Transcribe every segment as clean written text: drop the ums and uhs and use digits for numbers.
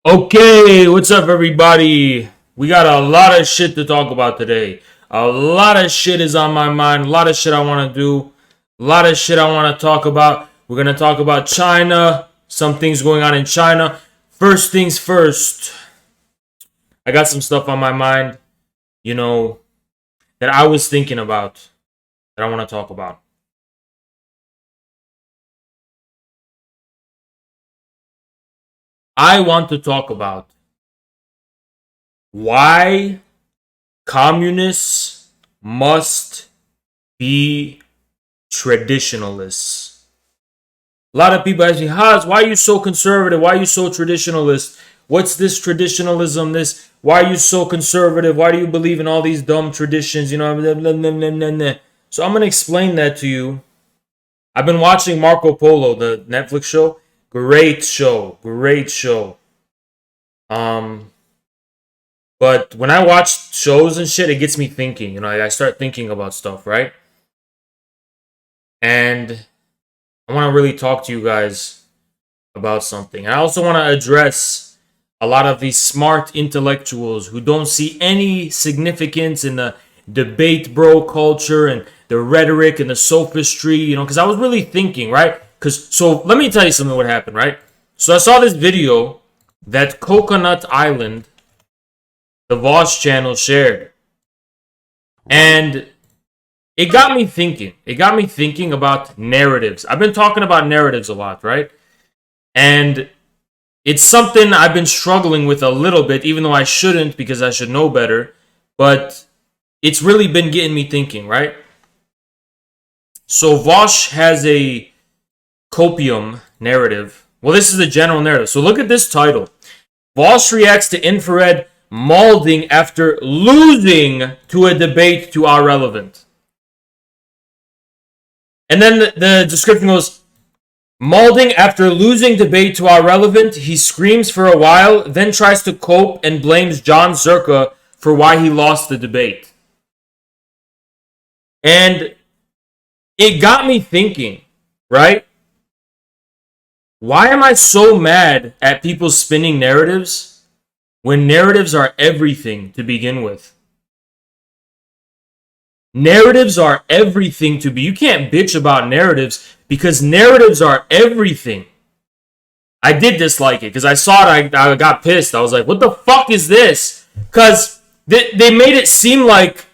Okay, what's up, everybody? We got a lot of shit to talk about today. A lot of shit is on my mind. A lot of shit I want to do. A lot of shit I want to talk about. We're going to talk about China. Some things going on in China. First things first. I got some stuff on my mind, that I was thinking about that I want to talk about. I want to talk about why communists must be traditionalists. A lot of people ask me, Haz, why are you so conservative? Why are you so traditionalist? What's this traditionalism? Why are you so conservative? Why do you believe in all these dumb traditions? Blah, blah, blah, blah, blah, blah. So I'm going to explain that to you. I've been watching Marco Polo, the Netflix show. Great show. But when I watch shows and shit, it gets me thinking. I start thinking about stuff, right? And I want to really talk to you guys about something. I also want to address a lot of these smart intellectuals who don't see any significance in the debate bro culture and the rhetoric and the sophistry, because I was really thinking, right? So let me tell you something what happened, right? So I saw this video that Coconut Island, the Vaush channel, shared. And it got me thinking. It got me thinking about narratives. I've been talking about narratives a lot, right? And it's something I've been struggling with a little bit, even though I shouldn't because I should know better. But it's really been getting me thinking, right? So Vaush has a copium narrative. Well, this is the general narrative. So look at this title. Vaush reacts to infrared molding after losing to a debate to Ahrelevant. And then the description goes, molding after losing debate to Ahrelevant, he screams for a while, then tries to cope and blames John Zerka for why he lost the debate. And it got me thinking, right? Why am I so mad at people spinning narratives when narratives are everything to begin with? Narratives are everything to be. You can't bitch about narratives because narratives are everything. I did dislike it because I saw it. I got pissed. I was like, what the fuck is this? Because they made it seem like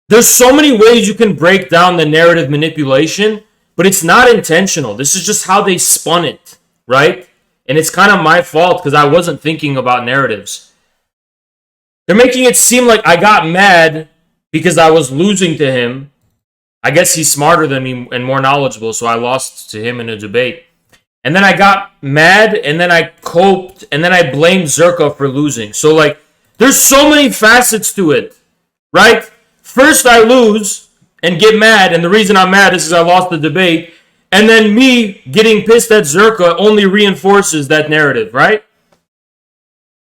there's so many ways you can break down the narrative manipulation, but it's not intentional. This is just how they spun it, right? And it's kind of my fault because I wasn't thinking about narratives. They're making it seem like I got mad because I was losing to him. I guess he's smarter than me and more knowledgeable, so I lost to him in a debate. And then I got mad, and then I coped, and then I blamed Zerka for losing. So, there's so many facets to it, right? First, I lose and get mad, and the reason I'm mad is because I lost the debate. And then me getting pissed at Zerka only reinforces that narrative, right?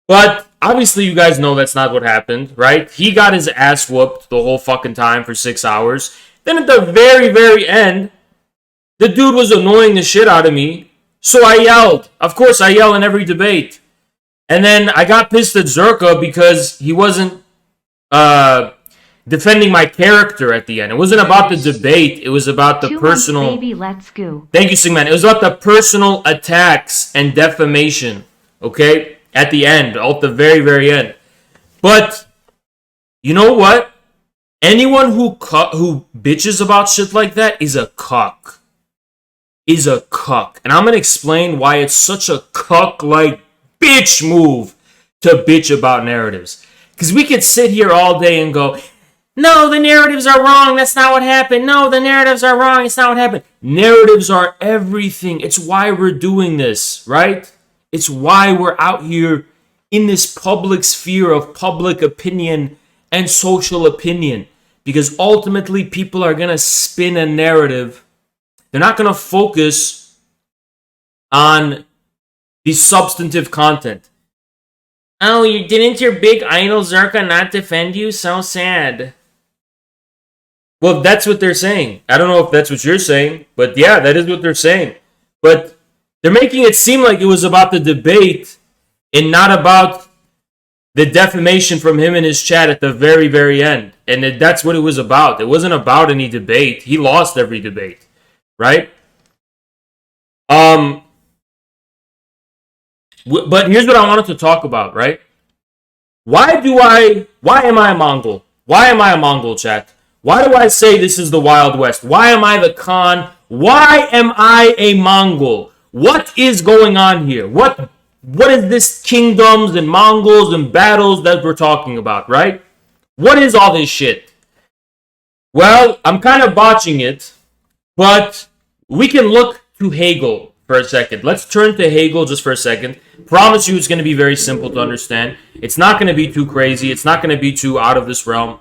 But obviously you guys know that's not what happened, right? He got his ass whooped the whole fucking time for 6 hours. Then at the very, very end, the dude was annoying the shit out of me. So I yelled. Of course, I yell in every debate. And then I got pissed at Zerka because he wasn't defending my character at the end. It wasn't about the debate. It was about the personal... Baby, let's go. Thank you, Singman. It was about the personal attacks and defamation, okay? At the end, at the very, very end. But, you know what? Anyone who bitches about shit like that is a cuck. And I'm going to explain why it's such a cuck-like bitch move to bitch about narratives. Because we could sit here all day and go... No, the narratives are wrong. That's not what happened. No, the narratives are wrong. It's not what happened. Narratives are everything. It's why we're doing this, right? It's why we're out here in this public sphere of public opinion and social opinion. Because ultimately, people are going to spin a narrative. They're not going to focus on the substantive content. Oh, didn't your big idol Zerka not defend you? So sad. Well, that's what they're saying. I don't know if that's what you're saying, but yeah, that is what they're saying. But They're making it seem like it was about the debate and not about the defamation from him in his chat at the very, very end. And that's what it was about. It wasn't about any debate. He lost every debate, right? But here's what I wanted to talk about, right? Why am I a Mongol? Why am I a Mongol, chat? Why do I say this is the Wild West? Why am I the Khan? Why am I a Mongol? What is going on here? What is this kingdoms and Mongols and battles that we're talking about, right? What is all this shit? Well, I'm kind of botching it, but we can look to Hegel for a second. Let's turn to Hegel just for a second. Promise you it's going to be very simple to understand. It's not going to be too crazy. It's not going to be too out of this realm.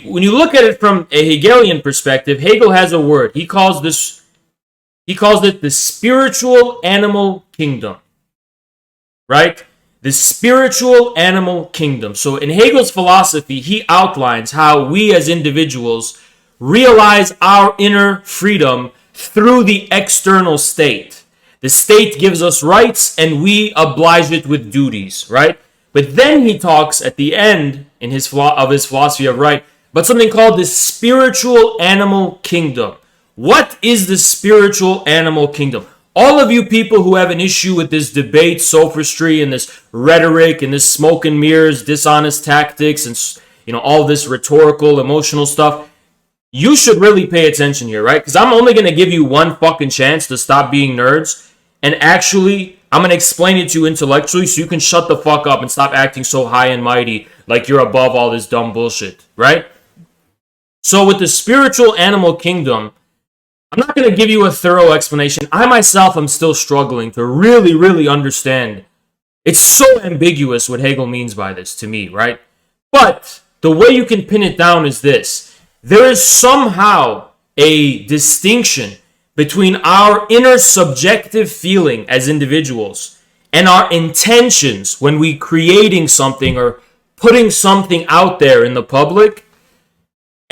When you look at it from a Hegelian perspective, Hegel has a word. He calls it the spiritual animal kingdom. Right? The spiritual animal kingdom. So in Hegel's philosophy, he outlines how we as individuals realize our inner freedom through the external state. The state gives us rights and we oblige it with duties, right? But then he talks at the end in his philosophy of right about something called the spiritual animal kingdom. What is the spiritual animal kingdom? All of you people who have an issue with this debate, sophistry, and this rhetoric, and this smoke and mirrors, dishonest tactics, and all this rhetorical, emotional stuff, you should really pay attention here, right? Because I'm only going to give you one fucking chance to stop being nerds, and actually, I'm going to explain it to you intellectually so you can shut the fuck up and stop acting so high and mighty like you're above all this dumb bullshit, right? So with the spiritual animal kingdom, I'm not going to give you a thorough explanation. I myself am still struggling to really, really understand. It's so ambiguous what Hegel means by this to me, right? But the way you can pin it down is this. There is somehow a distinction between our inner subjective feeling as individuals and our intentions when we creating something or putting something out there in the public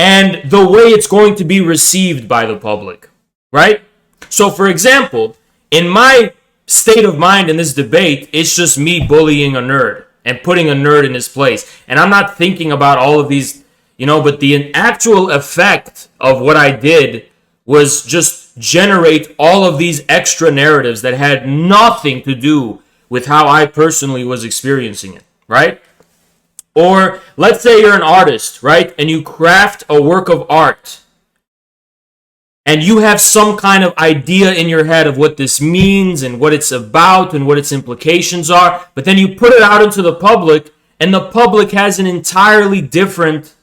and the way it's going to be received by the public, right? So, for example, in my state of mind in this debate, it's just me bullying a nerd and putting a nerd in his place. And I'm not thinking about all of these, but the actual effect of what I did was just generate all of these extra narratives that had nothing to do with how I personally was experiencing it, right? Or let's say you're an artist, right? And you craft a work of art. And you have some kind of idea in your head of what this means and what it's about and what its implications are. But then you put it out into the public, and the public has an entirely different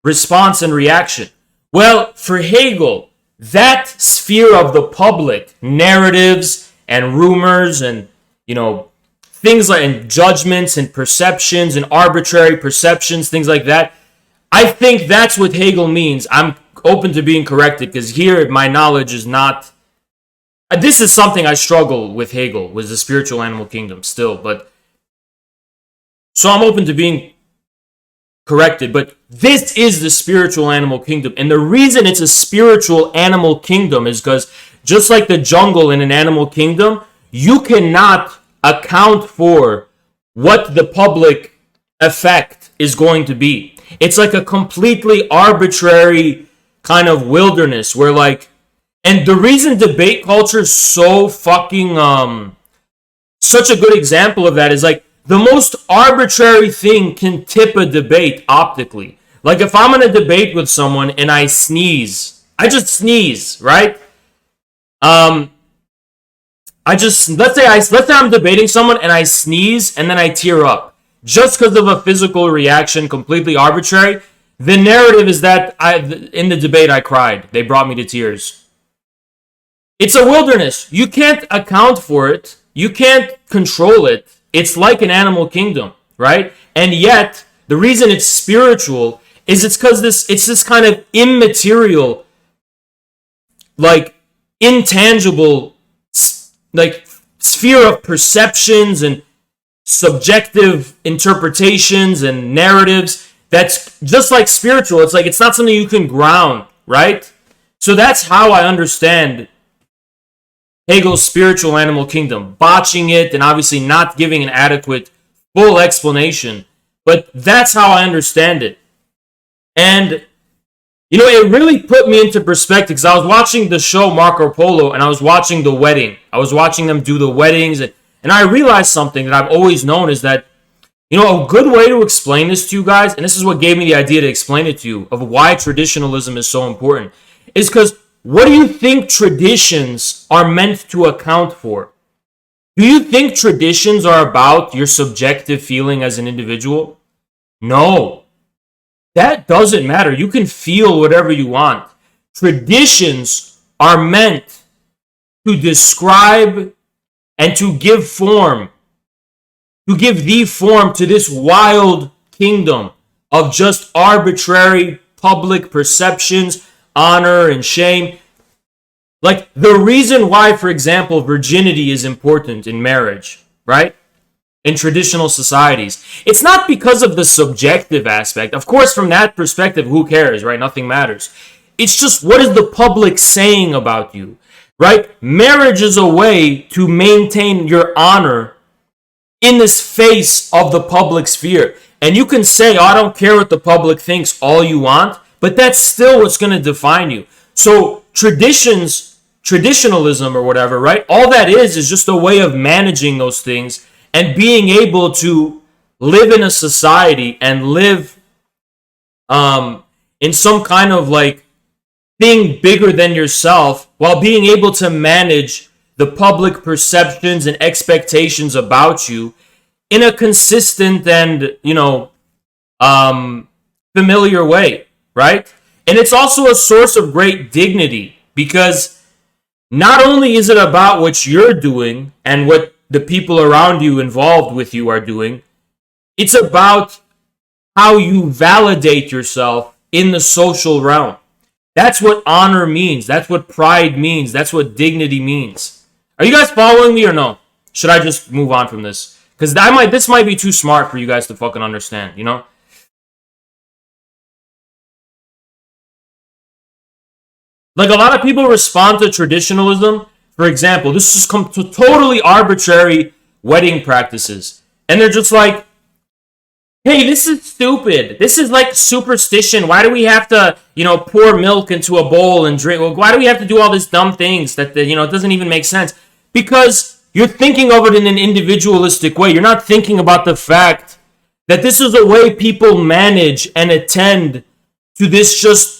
response and reaction. Well, for Hegel, that sphere of the public, narratives and rumors and, things like and judgments and perceptions and arbitrary perceptions, things like that, I think that's what Hegel means. I'm open to being corrected because here my knowledge is not. This is something I struggle with Hegel, was the spiritual animal kingdom still, but so I'm open to being corrected, but this is the spiritual animal kingdom. And the reason it's a spiritual animal kingdom is because just like the jungle in an animal kingdom, you cannot account for what the public effect is going to be. It's like a completely arbitrary kind of wilderness where and the reason debate culture is so fucking such a good example of that is the most arbitrary thing can tip a debate optically. Like if I'm in a debate with someone and I sneeze, I just sneeze, right? Let's say I'm debating someone and I sneeze and then I tear up just because of a physical reaction, completely arbitrary. The narrative is that in the debate I cried. They brought me to tears. It's a wilderness. You can't account for it. You can't control it. It's like an animal kingdom, right? And yet, the reason it's spiritual is it's because it's this kind of immaterial, intangible, sphere of perceptions and subjective interpretations and narratives that's just like spiritual. It's not something you can ground, right? So that's how I understand Hegel's spiritual animal kingdom, botching it and obviously not giving an adequate, full explanation. But that's how I understand it. And, it really put me into perspective because I was watching the show Marco Polo and I was watching the wedding. I was watching them do the weddings. And I realized something that I've always known is that, a good way to explain this to you guys, and this is what gave me the idea to explain it to you, of why traditionalism is so important, is because what do you think traditions are meant to account for? Do you think traditions are about your subjective feeling as an individual? No. That doesn't matter. You can feel whatever you want. Traditions are meant to describe and to give form, to give the form to this wild kingdom of just arbitrary public perceptions, honor and shame. Like the reason why, for example, virginity is important in marriage, right? In traditional societies. It's not because of the subjective aspect. Of course, from that perspective, who cares, right? Nothing matters. It's just what is the public saying about you, right? Marriage is a way to maintain your honor in this face of the public sphere. And you can say, I don't care what the public thinks all you want, but that's still what's going to define you. So traditionalism or whatever, right? All that is just a way of managing those things and being able to live in a society and live in some kind of like thing bigger than yourself while being able to manage the public perceptions and expectations about you in a consistent and, familiar way, right? And it's also a source of great dignity because not only is it about what you're doing and what the people around you involved with you are doing, it's about how you validate yourself in the social realm. That's what honor means. That's what pride means. That's what dignity means. Are you guys following me or no? Should I just move on from this? Because this might be too smart for you guys to fucking understand, Like a lot of people respond to traditionalism. For example, this has come to totally arbitrary wedding practices. And they're just like, hey, this is stupid. This is like superstition. Why do we have to, pour milk into a bowl and drink? Why do we have to do all these dumb things that, it doesn't even make sense? Because you're thinking of it in an individualistic way. You're not thinking about the fact that this is a way people manage and attend to this just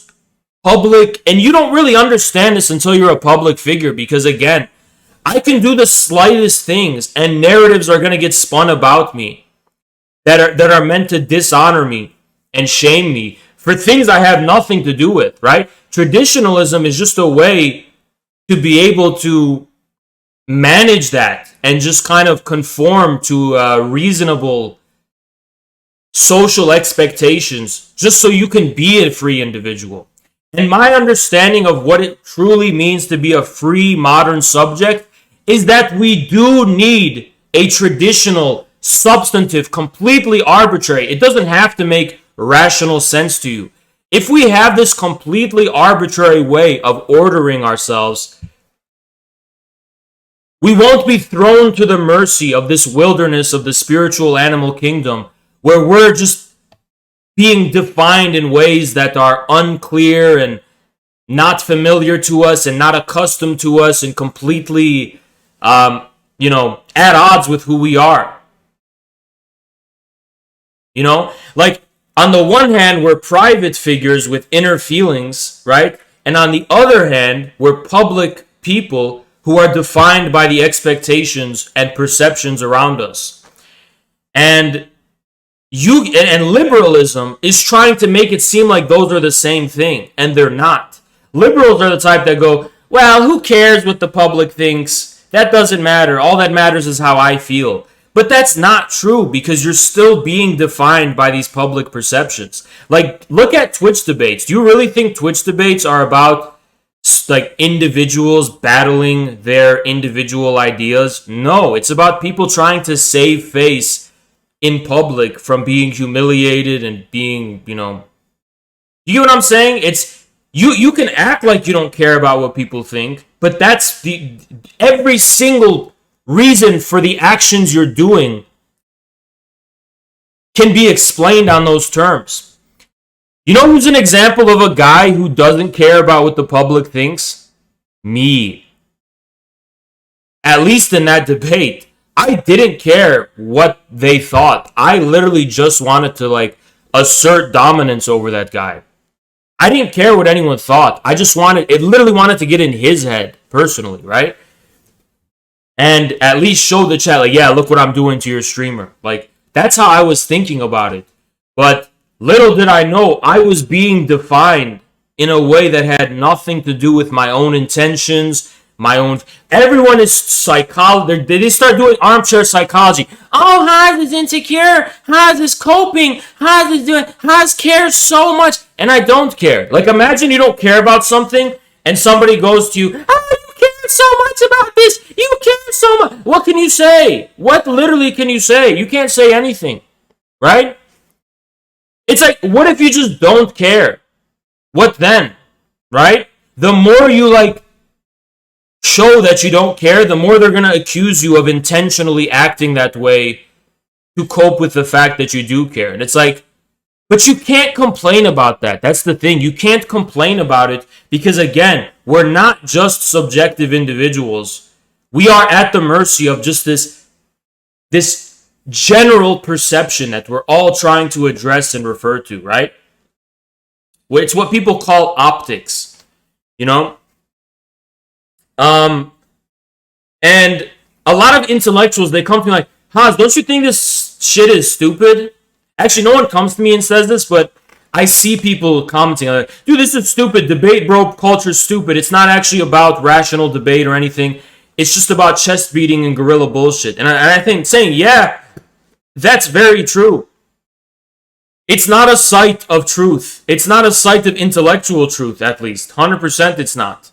public, and you don't really understand this until you're a public figure, because again, I can do the slightest things and narratives are going to get spun about me that are meant to dishonor me and shame me for things I have nothing to do with, right? Traditionalism is just a way to be able to manage that and just kind of conform to reasonable social expectations just so you can be a free individual. And my understanding of what it truly means to be a free modern subject is that we do need a traditional, substantive, completely arbitrary. It doesn't have to make rational sense to you. If we have this completely arbitrary way of ordering ourselves, we won't be thrown to the mercy of this wilderness of the spiritual animal kingdom where we're just being defined in ways that are unclear and not familiar to us and not accustomed to us and completely, at odds with who we are. Like on the one hand, we're private figures with inner feelings, right? And on the other hand, we're public people who are defined by the expectations and perceptions around us. And liberalism is trying to make it seem like those are the same thing, and they're not. Liberals are the type that go, well, who cares what the public thinks? That doesn't matter. All that matters is how I feel. But that's not true, because you're still being defined by these public perceptions. Like, look at Twitch debates. Do you really think Twitch debates are about like individuals battling their individual ideas? No, it's about people trying to save face in public from being humiliated and being, you get what I'm saying? It's you can act like you don't care about what people think, But that's every single reason for the actions you're doing can be explained on those terms. You know who's an example of a guy who doesn't care about what the public thinks? Me. At least in that debate, I didn't care what they thought. I literally just wanted to assert dominance over that guy. I didn't care what anyone thought. I just wanted to get in his head personally, right? And at least show the chat, yeah, look what I'm doing to your streamer. That's how I was thinking about it. But little did I know, I was being defined in a way that had nothing to do with my own intentions, everyone is psychology. They start doing armchair psychology. Oh, Haz is insecure. Haz is coping. Haz cares so much. And I don't care. Imagine you don't care about something and somebody goes to you, oh, you care so much about this. You care so much. What can you say? What literally can you say? You can't say anything. Right? It's what if you just don't care? What then? Right? The more you show that you don't care, the more they're going to accuse you of intentionally acting that way to cope with the fact that you do care. And it's but you can't complain about that. That's the thing. You can't complain about it because, again, we're not just subjective individuals. We are at the mercy of just this general perception that we're all trying to address and refer to, right? It's what people call optics, you know? And a lot of intellectuals, they come to me Haz, don't you think this shit is stupid? Actually, no one comes to me and says this, but I see people commenting dude, this is stupid. Debate bro culture is stupid. It's not actually about rational debate or anything. It's just about chest beating and guerrilla bullshit. And I think saying, yeah, that's very true. It's not a site of truth. It's not a site of intellectual truth, at least. 100% it's not.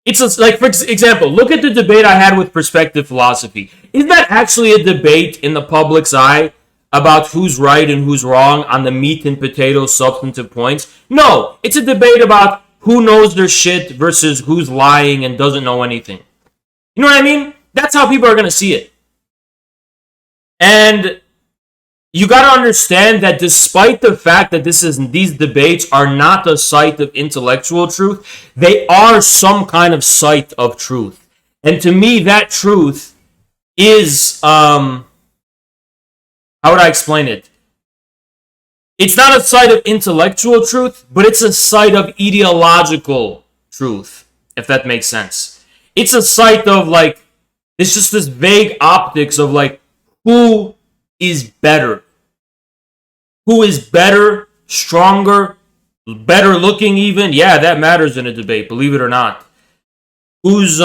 It's for example, look at the debate I had with Perspective Philosophy. Is that actually a debate in the public's eye about who's right and who's wrong on the meat and potatoes substantive points? No, it's a debate about who knows their shit versus who's lying and doesn't know anything. You know what I mean? That's how people are going to see it. And you got to understand that despite the fact that these debates are not a site of intellectual truth, they are some kind of site of truth. And to me, that truth is, how would I explain it? It's not a site of intellectual truth, but it's a site of ideological truth, if that makes sense. It's a site of it's just this vague optics of who is better? Who is better, stronger, better looking even? Yeah, that matters in a debate, believe it or not. Who's,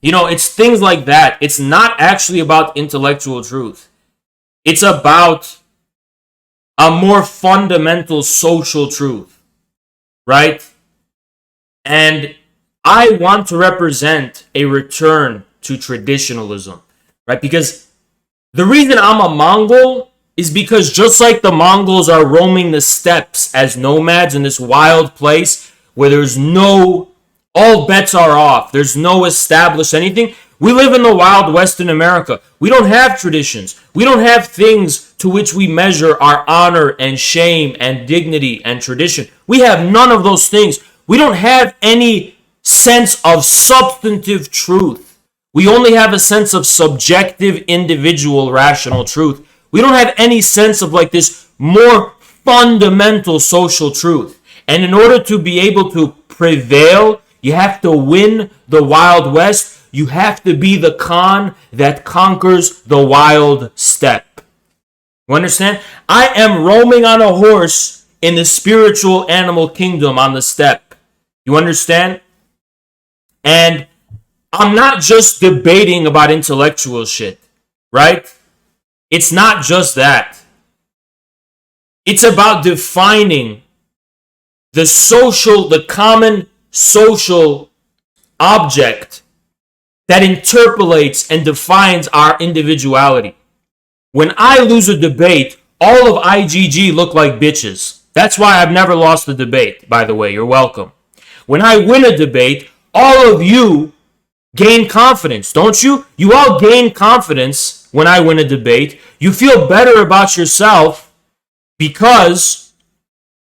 it's things like that. It's not actually about intellectual truth. It's about a more fundamental social truth, right? And I want to represent a return to traditionalism, right? Because the reason I'm a Mongol is because just like the Mongols are roaming the steppes as nomads in this wild place where all bets are off, there's no established anything. We live in the Wild West in America. We don't have traditions. We don't have things to which we measure our honor and shame and dignity and tradition. We have none of those things. We don't have any sense of substantive truth. We only have a sense of subjective, individual, rational truth. We don't have any sense of this more fundamental social truth. And in order to be able to prevail, you have to win the Wild West. You have to be the Khan that conquers the wild steppe. You understand? I am roaming on a horse in the spiritual animal kingdom on the steppe. You understand? And I'm not just debating about intellectual shit, right? It's not just that. It's about defining the common social object that interpolates and defines our individuality. When I lose a debate, all of IGG look like bitches. That's why I've never lost a debate, by the way. You're welcome. When I win a debate, all of you gain confidence, don't you? You all gain confidence when I win a debate. You feel better about yourself because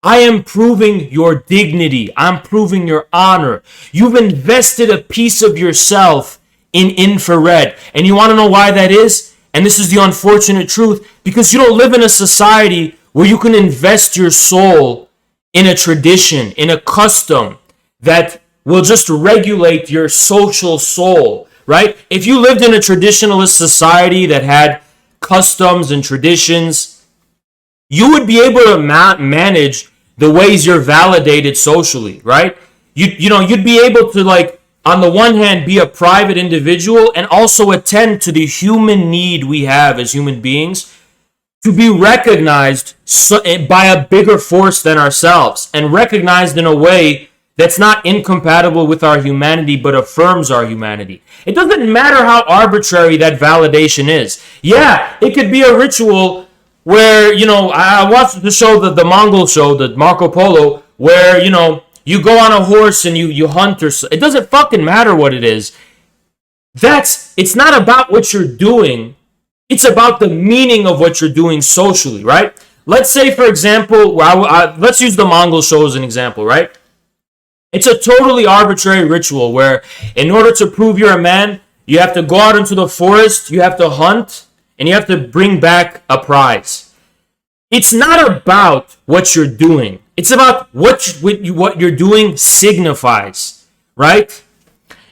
I am proving your dignity. I'm proving your honor. You've invested a piece of yourself in infrared. And you want to know why that is? And this is the unfortunate truth, because you don't live in a society where you can invest your soul in a tradition, in a custom that will just regulate your social soul, right? If you lived in a traditionalist society that had customs and traditions, you would be able to manage the ways you're validated socially, right? You'd be able to, like, on the one hand, be a private individual and also attend to the human need we have as human beings to be recognized by a bigger force than ourselves, and recognized in a way that's not incompatible with our humanity but affirms our humanity. It doesn't matter how arbitrary that validation is. Yeah, it could be a ritual where, I watched the show, the Mongol show, the Marco Polo, where, you go on a horse and you hunt, or it doesn't fucking matter what it is. It's not about what you're doing. It's about the meaning of what you're doing socially, right? Let's say, for example, let's use the Mongol show as an example, right? It's a totally arbitrary ritual where in order to prove you're a man, you have to go out into the forest, you have to hunt, and you have to bring back a prize. It's not about what you're doing. It's about what you're doing signifies, right?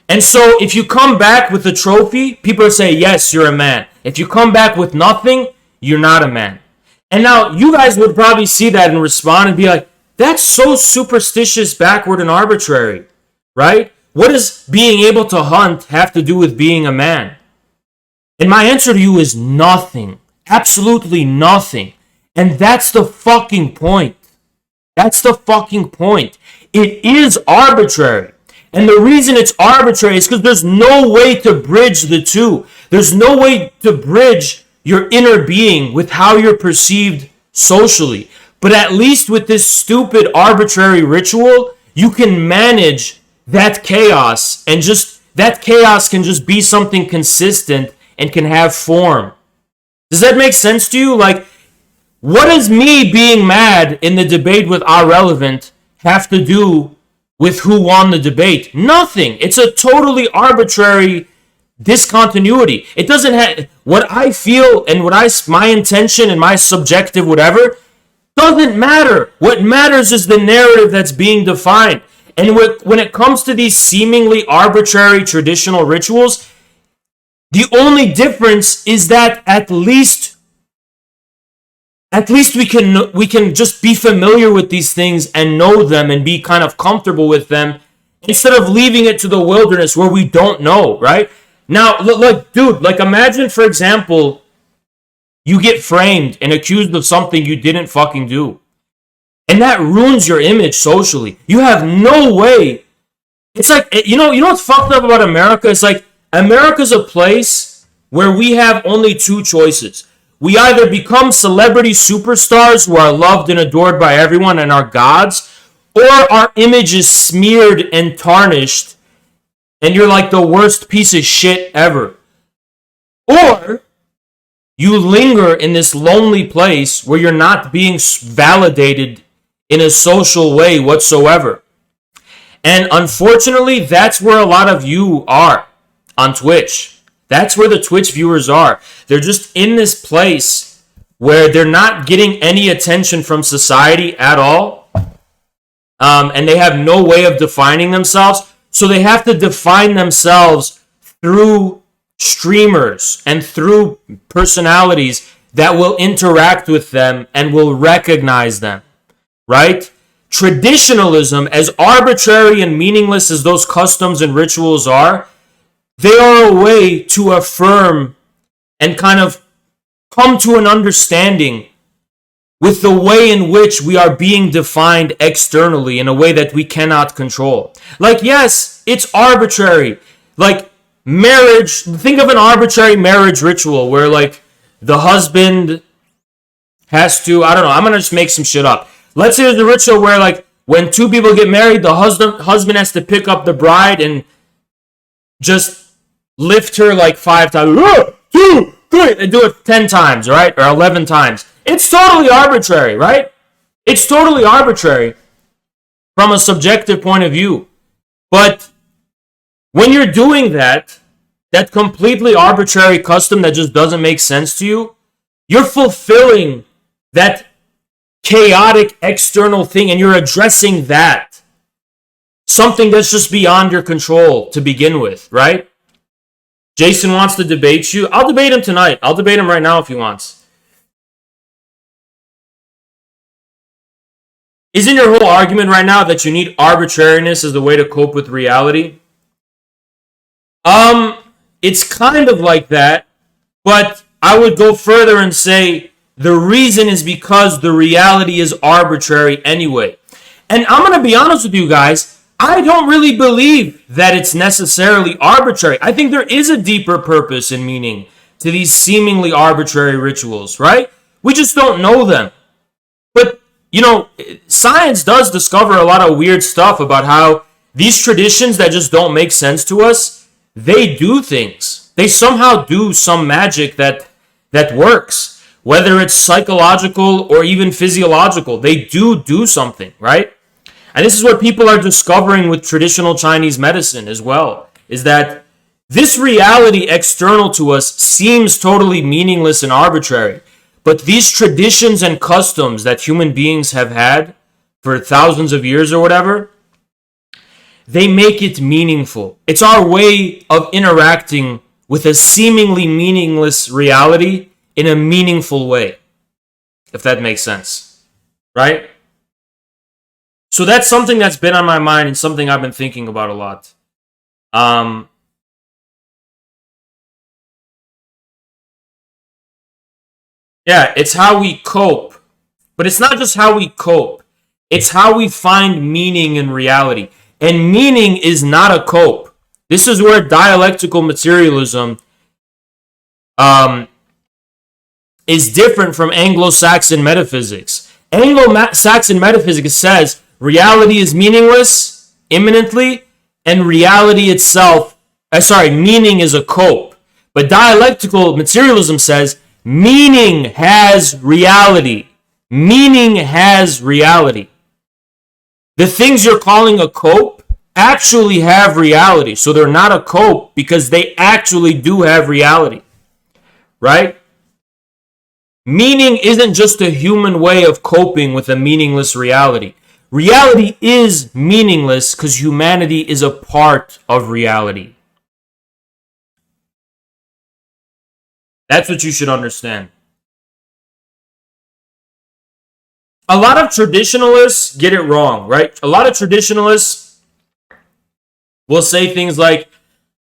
And so if you come back with a trophy, people say, yes, you're a man. If you come back with nothing, you're not a man. And now you guys would probably see that and respond and be like, that's so superstitious, backward, and arbitrary, right? What does being able to hunt have to do with being a man? And my answer to you is nothing. Absolutely nothing. And that's the fucking point. That's the fucking point. It is arbitrary. And the reason it's arbitrary is because there's no way to bridge the two. There's no way to bridge your inner being with how you're perceived socially. But at least with this stupid arbitrary ritual, you can manage that chaos, and just that chaos can just be something consistent and can have form. Does that make sense to you? Like, what does me being mad in the debate with Ahrelevant have to do with who won the debate? Nothing. It's a totally arbitrary discontinuity. It doesn't have what I feel and my intention and my subjective whatever doesn't matter. What matters is the narrative that's being defined. And when it comes to these seemingly arbitrary traditional rituals, the only difference is that at least we can just be familiar with these things and know them and be kind of comfortable with them, instead of leaving it to the wilderness where we don't know, right? Now, dude, imagine, for example, you get framed and accused of something you didn't fucking do. And that ruins your image socially. You have no way. It's like, you know what's fucked up about America? It's like, America's a place where we have only two choices. We either become celebrity superstars who are loved and adored by everyone and are gods, or our image is smeared and tarnished, and you're like the worst piece of shit ever. Or you linger in this lonely place where you're not being validated in a social way whatsoever. And unfortunately, that's where a lot of you are on Twitch. That's where the Twitch viewers are. They're just in this place where they're not getting any attention from society at all. And they have no way of defining themselves. So they have to define themselves through streamers and through personalities that will interact with them and will recognize them, right? Traditionalism, as arbitrary and meaningless as those customs and rituals are, they are a way to affirm and kind of come to an understanding with the way in which we are being defined externally in a way that we cannot control. Like, yes, it's arbitrary. Like, marriage, think of an arbitrary marriage ritual where, like, the husband has to, I don't know, I'm going to just make some shit up. Let's say there's a ritual where, like, when two people get married, the husband has to pick up the bride and just lift her like 5 times, 1, 2, 3, and do it 10 times, right? Or 11 times. It's totally arbitrary, right? It's totally arbitrary from a subjective point of view. But when you're doing that completely arbitrary custom that just doesn't make sense to you, you're fulfilling that chaotic external thing and you're addressing that. Something that's just beyond your control to begin with, right? Jason wants to debate you. I'll debate him tonight. I'll debate him right now if he wants. Isn't your whole argument right now that you need arbitrariness as the way to cope with reality? It's kind of like that, but I would go further and say the reason is because the reality is arbitrary anyway. And I'm going to be honest with you guys, I don't really believe that it's necessarily arbitrary. I think there is a deeper purpose and meaning to these seemingly arbitrary rituals, right? We just don't know them. But, you know, science does discover a lot of weird stuff about how these traditions that just don't make sense to us, they do things. They somehow do some magic that works. Whether it's psychological or even physiological, they do something, right? And this is what people are discovering with traditional Chinese medicine as well, is that this reality external to us seems totally meaningless and arbitrary. But these traditions and customs that human beings have had for thousands of years or whatever, they make it meaningful. It's our way of interacting with a seemingly meaningless reality in a meaningful way, if that makes sense, right? So that's something that's been on my mind and something I've been thinking about a lot. Yeah, it's how we cope. But it's not just how we cope. It's how we find meaning in reality. And meaning is not a cope. This is where dialectical materialism is different from Anglo-Saxon metaphysics. Anglo-Saxon metaphysics says reality is meaningless immanently, and reality itself, meaning is a cope. But dialectical materialism says meaning has reality. Meaning has reality. The things you're calling a cope actually have reality. So they're not a cope because they actually do have reality. Right? Meaning isn't just a human way of coping with a meaningless reality. Reality is meaningless because humanity is a part of reality. That's what you should understand. A lot of traditionalists get it wrong, right? A lot of traditionalists will say things like,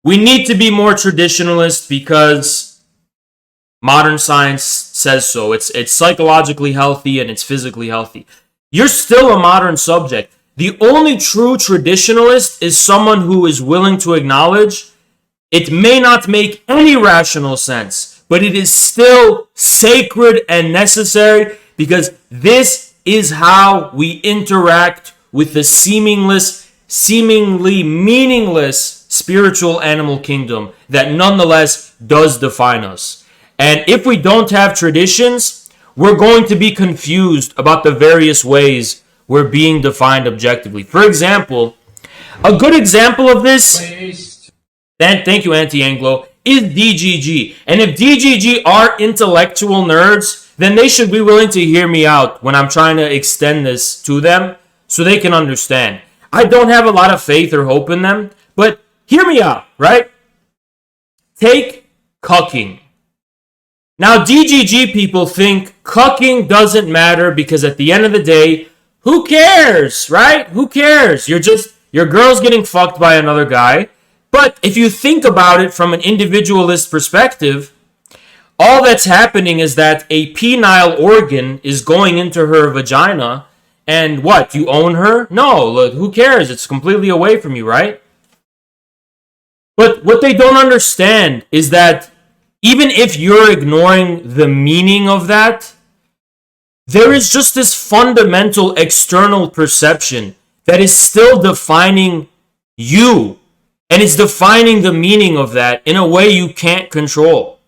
we need to be more traditionalist because modern science says so. It's psychologically healthy and it's physically healthy. You're still a modern subject. The only true traditionalist is someone who is willing to acknowledge it may not make any rational sense, but it is still sacred and necessary because this is how we interact with the seemingly meaningless spiritual animal kingdom that nonetheless does define us. And if we don't have traditions, we're going to be confused about the various ways we're being defined objectively. For example, a good example of this, thank you, Anti-Anglo, is DGG. And if DGG are intellectual nerds, then they should be willing to hear me out when I'm trying to extend this to them so they can understand. I don't have a lot of faith or hope in them, but hear me out, right? Take cucking. Now, DGG people think cucking doesn't matter because at the end of the day, who cares, right? Who cares? Your girl's getting fucked by another guy. But if you think about it from an individualist perspective, all that's happening is that a penile organ is going into her vagina, and what? You own her? No, look, who cares? It's completely away from you, right? But what they don't understand is that even if you're ignoring the meaning of that, there is just this fundamental external perception that is still defining you. And it's defining the meaning of that in a way you can't control.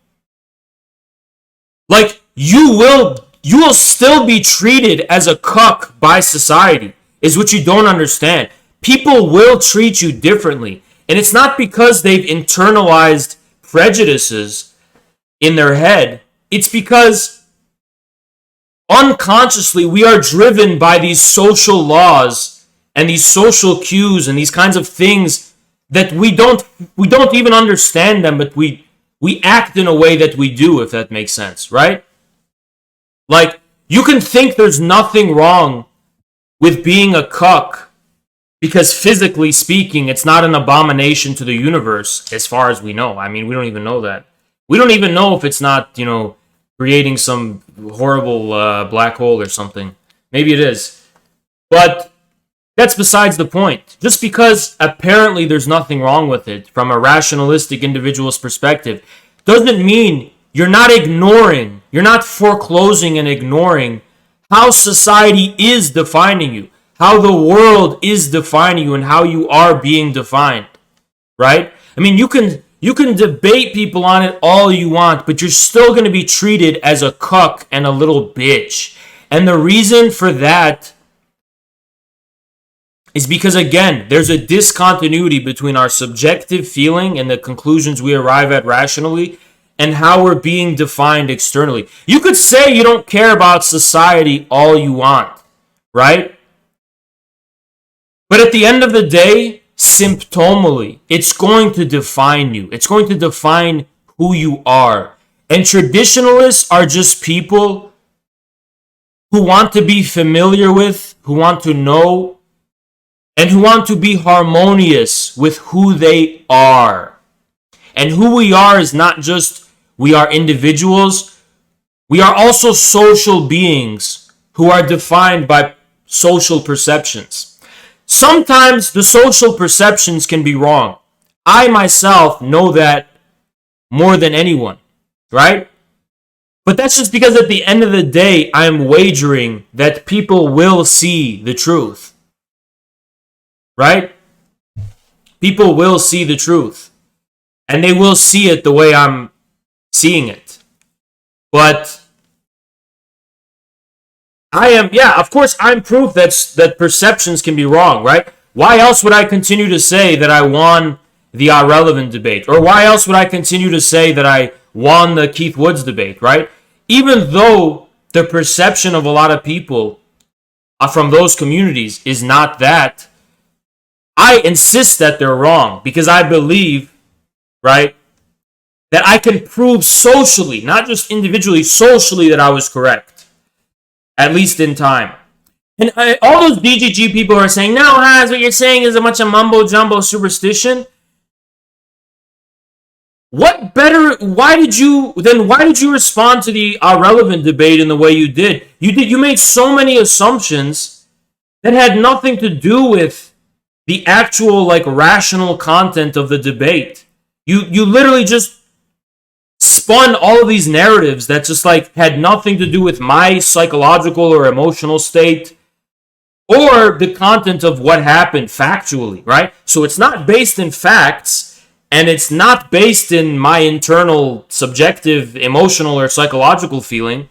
Like, you will still be treated as a cuck by society, is what you don't understand. People will treat you differently. And it's not because they've internalized prejudices in their head. It's because unconsciously we are driven by these social laws and these social cues and these kinds of things that we don't even understand them, but we act in a way that we do, if that makes sense, right? Like, you can think there's nothing wrong with being a cuck because physically speaking, it's not an abomination to the universe as far as we know. I mean, we don't even know that. We don't even know if it's not, creating some horrible black hole or something. Maybe it is. But that's besides the point. Just because apparently there's nothing wrong with it from a rationalistic individual's perspective doesn't mean you're not foreclosing and ignoring how society is defining you, how the world is defining you, and how you are being defined, right? I mean, you can debate people on it all you want, but you're still going to be treated as a cuck and a little bitch. And the reason for that is because, again, there's a discontinuity between our subjective feeling and the conclusions we arrive at rationally and how we're being defined externally. You could say you don't care about society all you want, right? But at the end of the day, symptomally, it's going to define you. It's going to define who you are. And traditionalists are just people who want to be familiar with, who want to know, and who want to be harmonious with who they are. And who we are is not just we are individuals. We are also social beings who are defined by social perceptions. Sometimes the social perceptions can be wrong. I myself know that more than anyone, right? But that's just because at the end of the day, I am wagering that people will see the truth. Right? People will see the truth. And they will see it the way I'm seeing it. But of course, I'm proof that perceptions can be wrong, right? Why else would I continue to say that I won the Ahrelevant debate? Or why else would I continue to say that I won the Keith Woods debate, right? Even though the perception of a lot of people from those communities is not that, I insist that they're wrong because I believe, right, that I can prove socially, not just individually, socially that I was correct, at least in time. And all those DGG people are saying, no, Haz, what you're saying is a bunch of mumbo-jumbo superstition. What better, why did you respond to the Ahrelevant debate in the way you did? You made so many assumptions that had nothing to do with the actual rational content of the debate. You literally just spun all of these narratives that just had nothing to do with my psychological or emotional state or the content of what happened factually, right? So it's not based in facts and it's not based in my internal subjective emotional or psychological feeling.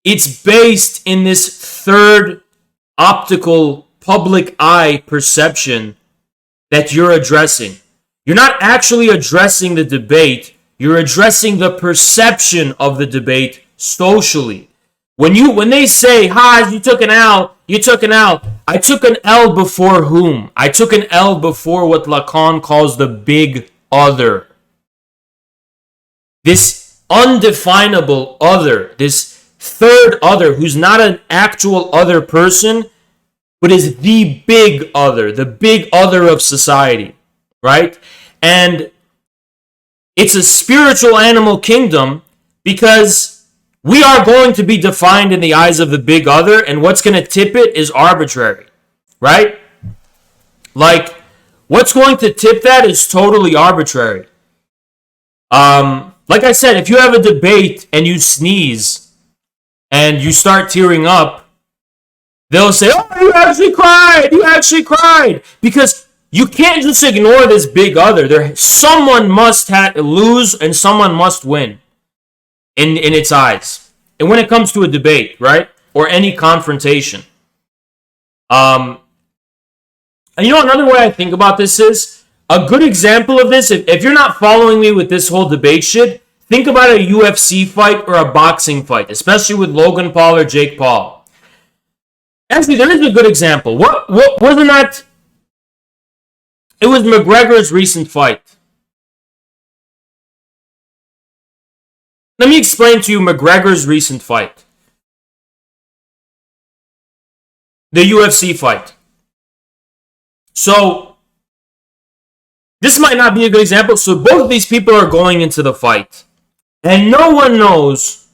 It's based in this third optical public eye perception that you're addressing. You're not actually addressing the debate. You're addressing the perception of the debate socially. When they say, "Hi, you took an L," I took an L before whom? I took an L before what Lacan calls the big other. This undefinable other, this third other who's not an actual other person, but is the big other of society, right? And it's a spiritual animal kingdom because we are going to be defined in the eyes of the big other, and what's going to tip it is arbitrary, right? What's going to tip that is totally arbitrary. Like I said, if you have a debate and you sneeze and you start tearing up, they'll say, "Oh, you actually cried! You actually cried!" Because you can't just ignore this big other. Someone must lose and someone must win in its eyes. And when it comes to a debate, right? Or any confrontation. And you know, another way I think about this is, a good example of this, if you're not following me with this whole debate shit, think about a UFC fight or a boxing fight, especially with Logan Paul or Jake Paul. Actually, there is a good example. What wasn't that? It was McGregor's recent fight. Let me explain to you McGregor's recent fight. The UFC fight. So, this might not be a good example. So both of these people are going into the fight. And no one knows.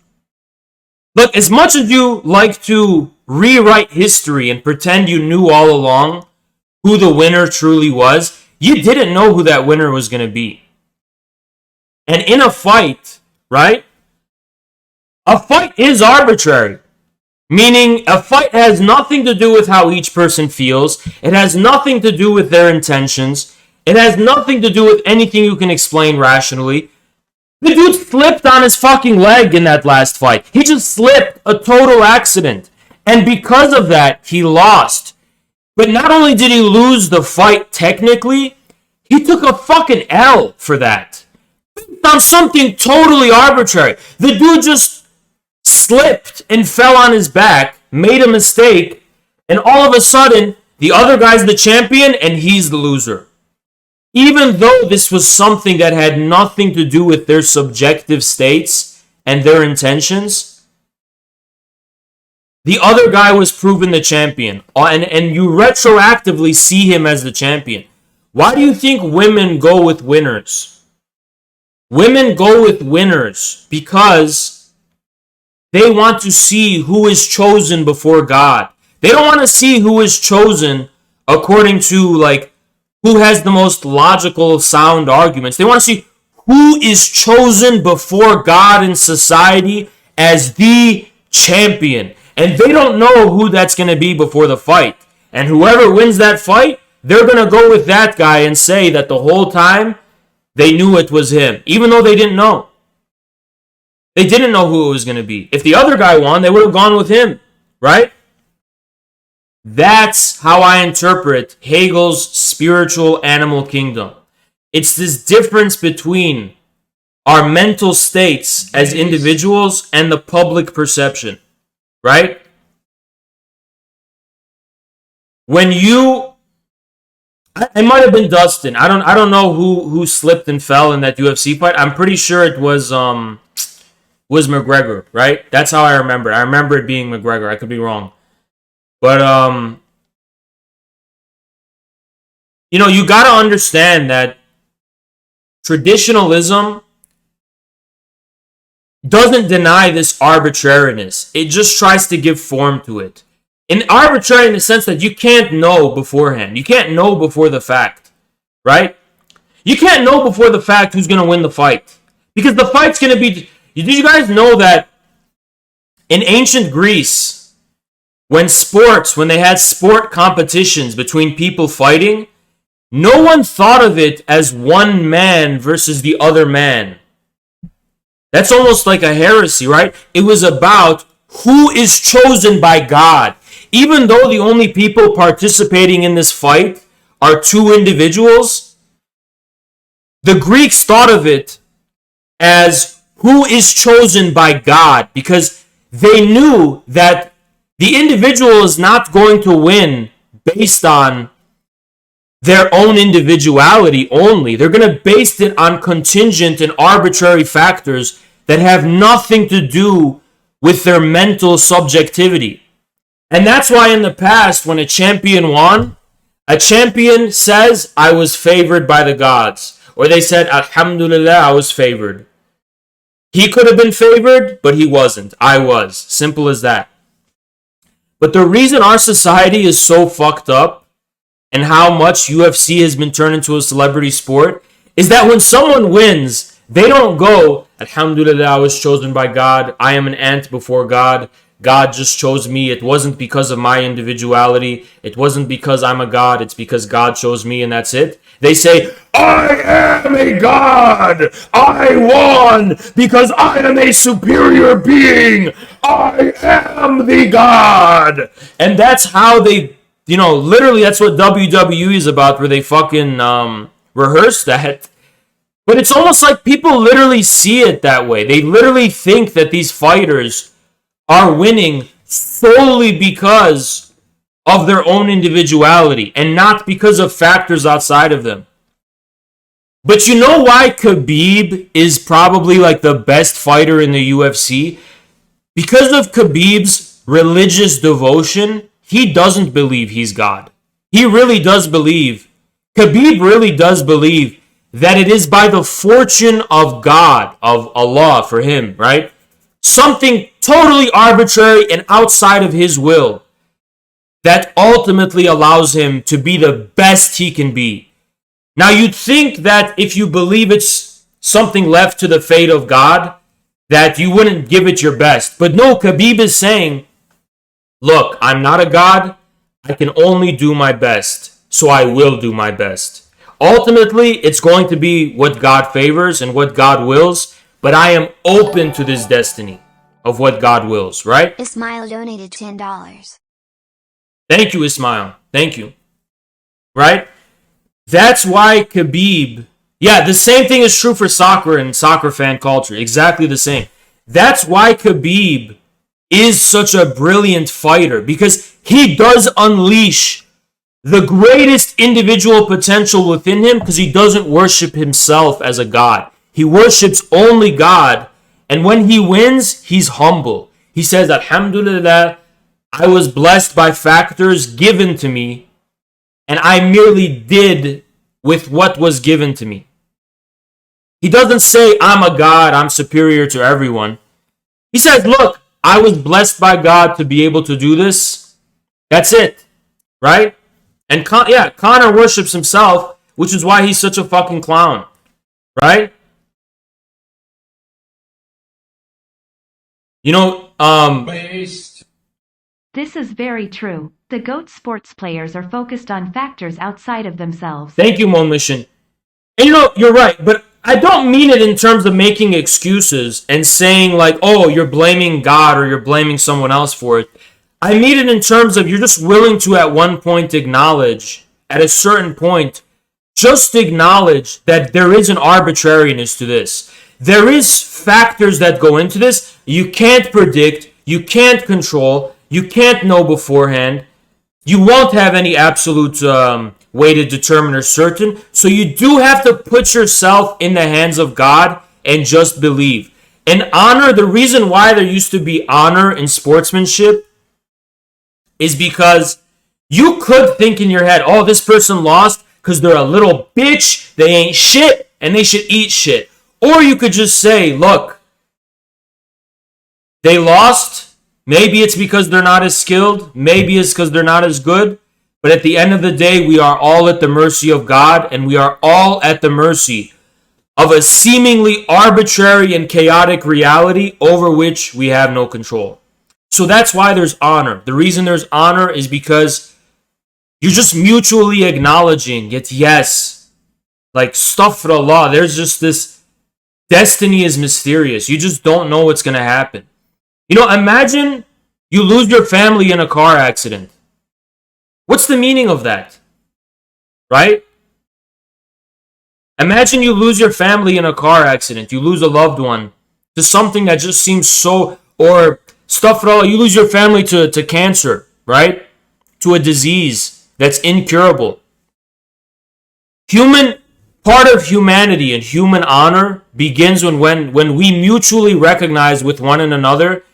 Look, as much as you like to rewrite history and pretend you knew all along who the winner truly was, you didn't know who that winner was going to be. And in a fight, right? A fight is arbitrary. Meaning, a fight has nothing to do with how each person feels. It has nothing to do with their intentions. It has nothing to do with anything you can explain rationally. The dude slipped on his fucking leg in that last fight. He just slipped. A total accident. And because of that, he lost. But not only did he lose the fight technically, he took a fucking L for that. On something totally arbitrary. The dude just slipped and fell on his back, made a mistake, and all of a sudden, the other guy's the champion and he's the loser. Even though this was something that had nothing to do with their subjective states and their intentions, the other guy was proven the champion. And you retroactively see him as the champion. Why do you think women go with winners? Women go with winners because they want to see who is chosen before God. They don't want to see who is chosen according to, like, who has the most logical, sound arguments. They want to see who is chosen before God in society as the champion. And they don't know who that's going to be before the fight. And whoever wins that fight, they're going to go with that guy and say that the whole time they knew it was him, even though they didn't know. They didn't know who it was going to be. If the other guy won, they would have gone with him, right? That's how I interpret Hegel's spiritual animal kingdom. It's this difference between our mental states as individuals and the public perception, right? When you, it might have been Dustin. I don't know who slipped and fell in that UFC fight. I'm pretty sure it was McGregor, right? That's how I remember it. I remember it being McGregor. I could be wrong. But, you know, you got to understand that traditionalism doesn't deny this arbitrariness. It just tries to give form to it. And arbitrary in the sense that you can't know beforehand. You can't know before the fact, right? You can't know before the fact who's going to win the fight. Because the fight's going to be... Did you guys know that in ancient Greece, when they had sport competitions between people fighting, no one thought of it as one man versus the other man. That's almost like a heresy, right? It was about who is chosen by God. Even though the only people participating in this fight are two individuals, the Greeks thought of it as who is chosen by God, because they knew that the individual is not going to win based on their own individuality only. They're going to base it on contingent and arbitrary factors that have nothing to do with their mental subjectivity. And that's why in the past, when a champion won, a champion says, I was favored by the gods. Or they said, Alhamdulillah, I was favored. He could have been favored, but he wasn't. I was. Simple as that. But the reason our society is so fucked up and how much UFC has been turned into a celebrity sport is that when someone wins, they don't go, Alhamdulillah, I was chosen by God. I am an ant before God. God just chose me. It wasn't because of my individuality. It wasn't because I'm a God. It's because God chose me and that's it. They say, I am a God. I won because I am a superior being. I am the God. And that's how they, literally that's what WWE is about, where they fucking rehearse that. But it's almost like people literally see it that way. They literally think that these fighters are winning solely because of their own individuality and not because of factors outside of them. But you know why Khabib is probably like the best fighter in the UFC? Because of Khabib's religious devotion, he doesn't believe he's God. He really does believe, Khabib really does believe that it is by the fortune of God, of Allah for him, right? Something totally arbitrary and outside of his will that ultimately allows him to be the best he can be. Now, you'd think that if you believe it's something left to the fate of God, that you wouldn't give it your best. But no, Khabib is saying, look, I'm not a God. I can only do my best, so I will do my best. Ultimately, it's going to be what God favors and what God wills, but I am open to this destiny of what God wills, right? Ismail donated $10. Thank you, Ismail. Thank you. Right? That's why Khabib, the same thing is true for soccer and soccer fan culture. Exactly the same. That's why Khabib is such a brilliant fighter, because he does unleash the greatest individual potential within him, because he doesn't worship himself as a God. He worships only God, and when he wins, he's humble. He says, Alhamdulillah, I was blessed by factors given to me, and I merely did with what was given to me. He doesn't say, I'm a God, I'm superior to everyone. He says, look, I was blessed by God to be able to do this. That's it, right? And Conor worships himself, which is why he's such a fucking clown, right? Based. This is very true. The GOAT sports players are focused on factors outside of themselves. Thank you, Mon Mission. And you're right, but I don't mean it in terms of making excuses and saying like, oh, you're blaming God or you're blaming someone else for it. I mean it in terms of you're just willing to at one point acknowledge, at a certain point, just acknowledge that there is an arbitrariness to this. There is factors that go into this. You can't predict, you can't control, you can't know beforehand. You won't have any absolute way to determine or certain. So you do have to put yourself in the hands of God and just believe. And honor, the reason why there used to be honor in sportsmanship is because you could think in your head, oh, this person lost because they're a little bitch, they ain't shit, and they should eat shit. Or you could just say, look, they lost. Maybe it's because they're not as skilled. Maybe it's because they're not as good. But at the end of the day, we are all at the mercy of God, and we are all at the mercy of a seemingly arbitrary and chaotic reality over which we have no control. So that's why there's honor. The reason there's honor is because you're just mutually acknowledging it. Yes, like astaghfirullah, there's just this destiny is mysterious. You just don't know what's going to happen. Imagine you lose your family in a car accident. What's the meaning of that? Right? Imagine you lose your family in a car accident. You lose a loved one to something that just seems so, or you lose your family to cancer, right? To a disease that's incurable. Part of humanity and human honor begins when we mutually recognize with one another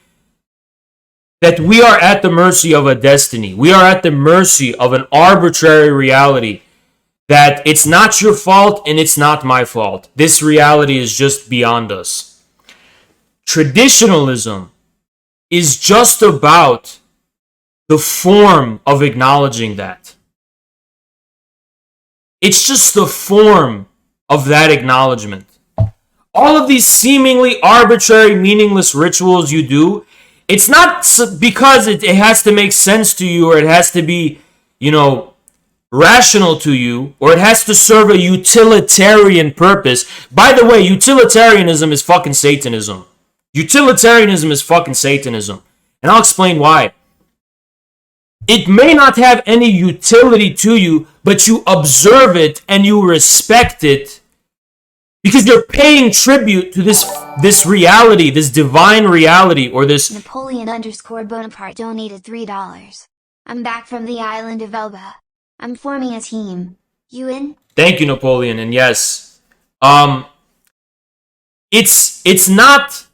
that we are at the mercy of a destiny. We are at the mercy of an arbitrary reality. That it's not your fault and it's not my fault. This reality is just beyond us. Traditionalism is just about the form of acknowledging that. It's just the form of that acknowledgement. All of these seemingly arbitrary, meaningless rituals you do, It's not because it has to make sense to you, or it has to be, rational to you, or it has to serve a utilitarian purpose. By the way, utilitarianism is fucking Satanism. Utilitarianism is fucking Satanism. And I'll explain why. It may not have any utility to you, but you observe it and you respect it because you're paying tribute to this reality, this divine reality, or this... Napoleon_Bonaparte donated $3. I'm back from the island of Elba. I'm forming a team. You in? Thank you, Napoleon. And yes, it's not...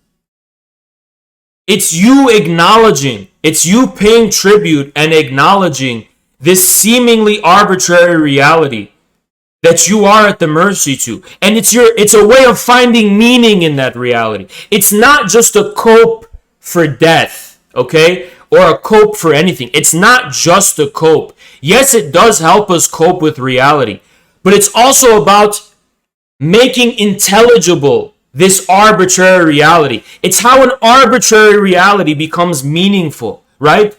It's you acknowledging, it's you paying tribute and acknowledging this seemingly arbitrary reality that you are at the mercy to. And it's a way of finding meaning in that reality. It's not just a cope for death, okay? Or a cope for anything. It's not just a cope. Yes, it does help us cope with reality, but it's also about making intelligible this arbitrary reality. It's how an arbitrary reality becomes meaningful, right?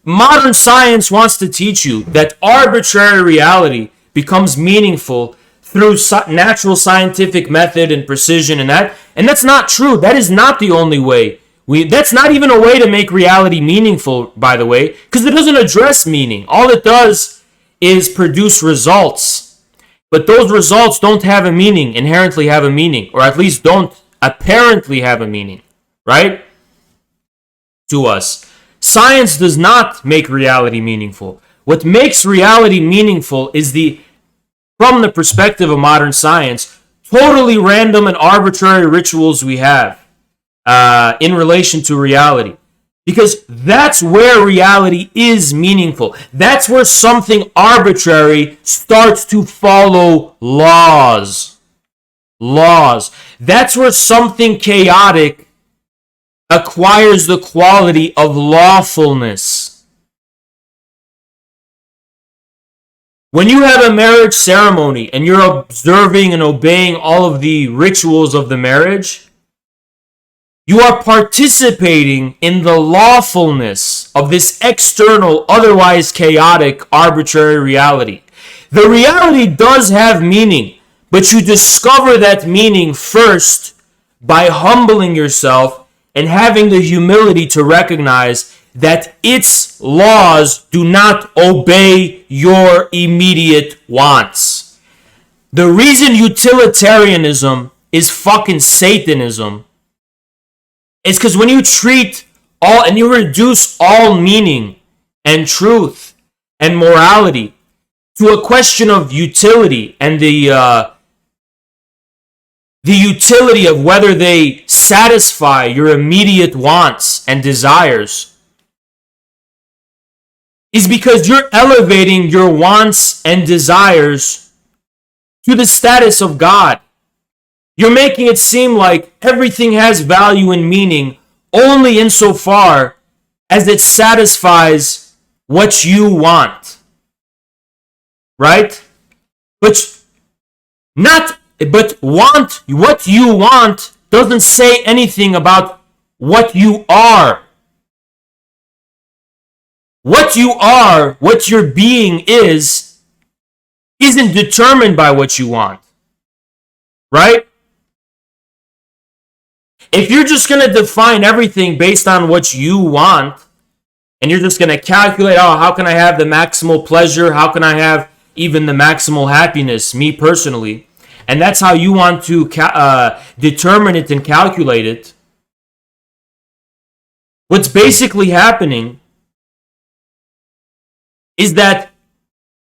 Modern science wants to teach you that arbitrary reality becomes meaningful through natural scientific method and precision and that's not true. That is not the only way. That's not even a way to make reality meaningful, by the way, because it doesn't address meaning. All it does is produce results. But those results don't have a meaning, inherently have a meaning, or at least don't apparently have a meaning, right? To us. Science does not make reality meaningful. What makes reality meaningful is from the perspective of modern science, totally random and arbitrary rituals we have in relation to reality. Because that's where reality is meaningful. That's where something arbitrary starts to follow laws. That's where something chaotic acquires the quality of lawfulness. When you have a marriage ceremony and you're observing and obeying all of the rituals of the marriage, you are participating in the lawfulness of this external, otherwise chaotic, arbitrary reality. The reality does have meaning, but you discover that meaning first by humbling yourself and having the humility to recognize that its laws do not obey your immediate wants. The reason utilitarianism is fucking Satanism it's because when you treat all and you reduce all meaning and truth and morality to a question of utility and the utility of whether they satisfy your immediate wants and desires, is because you're elevating your wants and desires to the status of God. You're making it seem like everything has value and meaning only insofar as it satisfies what you want. Right? But what you want doesn't say anything about what you are. What you are, what your being isn't determined by what you want. Right? If you're just going to define everything based on what you want, and you're just going to calculate, how can I have the maximal pleasure? How can I have even the maximal happiness, me personally? And that's how you want to determine it and calculate it. What's basically happening is that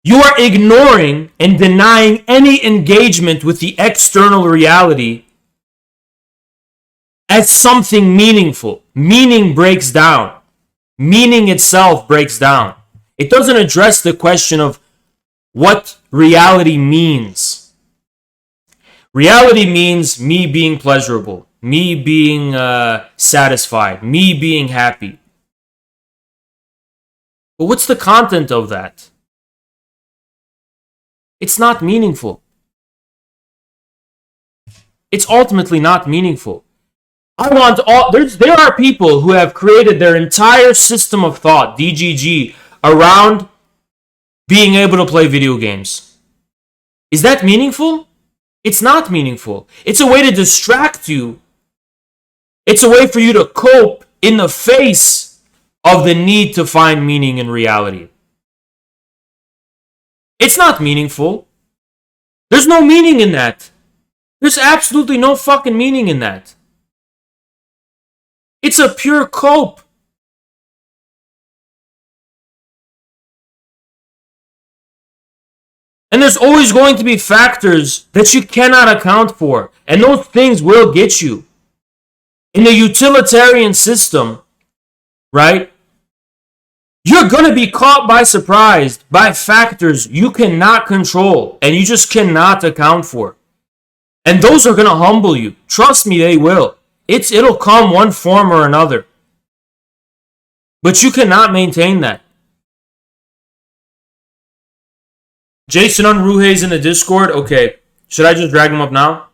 you are ignoring and denying any engagement with the external reality as something meaningful. Meaning breaks down. Meaning itself breaks down. It doesn't address the question of what reality means. Reality means me being pleasurable, me being satisfied, me being happy. But what's the content of that? It's not meaningful. It's ultimately not meaningful. I want all. There are people who have created their entire system of thought, DGG, around being able to play video games. Is that meaningful? It's not meaningful. It's a way to distract you. It's a way for you to cope in the face of the need to find meaning in reality. It's not meaningful. There's no meaning in that. There's absolutely no fucking meaning in that. It's a pure cope. And there's always going to be factors that you cannot account for. And those things will get you. In the utilitarian system, right? You're going to be caught by surprise by factors you cannot control and you just cannot account for. And those are going to humble you. Trust me, they will. It'll come one form or another. But you cannot maintain that. Jason Unruhe's in the Discord. Okay. Should I just drag him up now?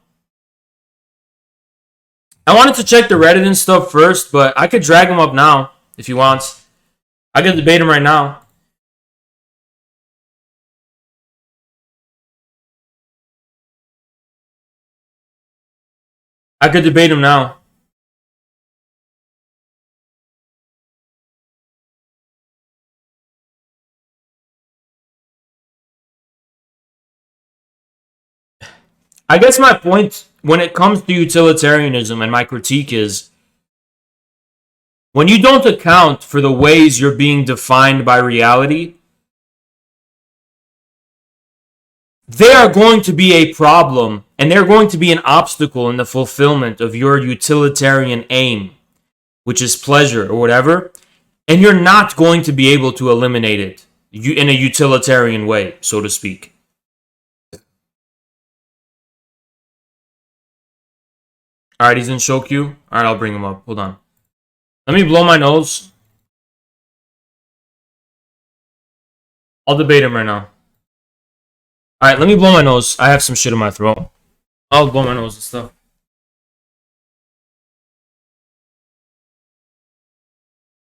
I wanted to check the Reddit and stuff first, but I could drag him up now if he wants. I can debate him right now. I could debate him now. I guess my point when it comes to utilitarianism and my critique is when you don't account for the ways you're being defined by reality, they are going to be a problem and they're going to be an obstacle in the fulfillment of your utilitarian aim, which is pleasure or whatever, and you're not going to be able to eliminate it in a utilitarian way, so to speak. Alright, he's in show queue. Alright, I'll bring him up. Hold on. Let me blow my nose. I'll debate him right now. Alright, let me blow my nose. I have some shit in my throat. I'll blow my nose and stuff.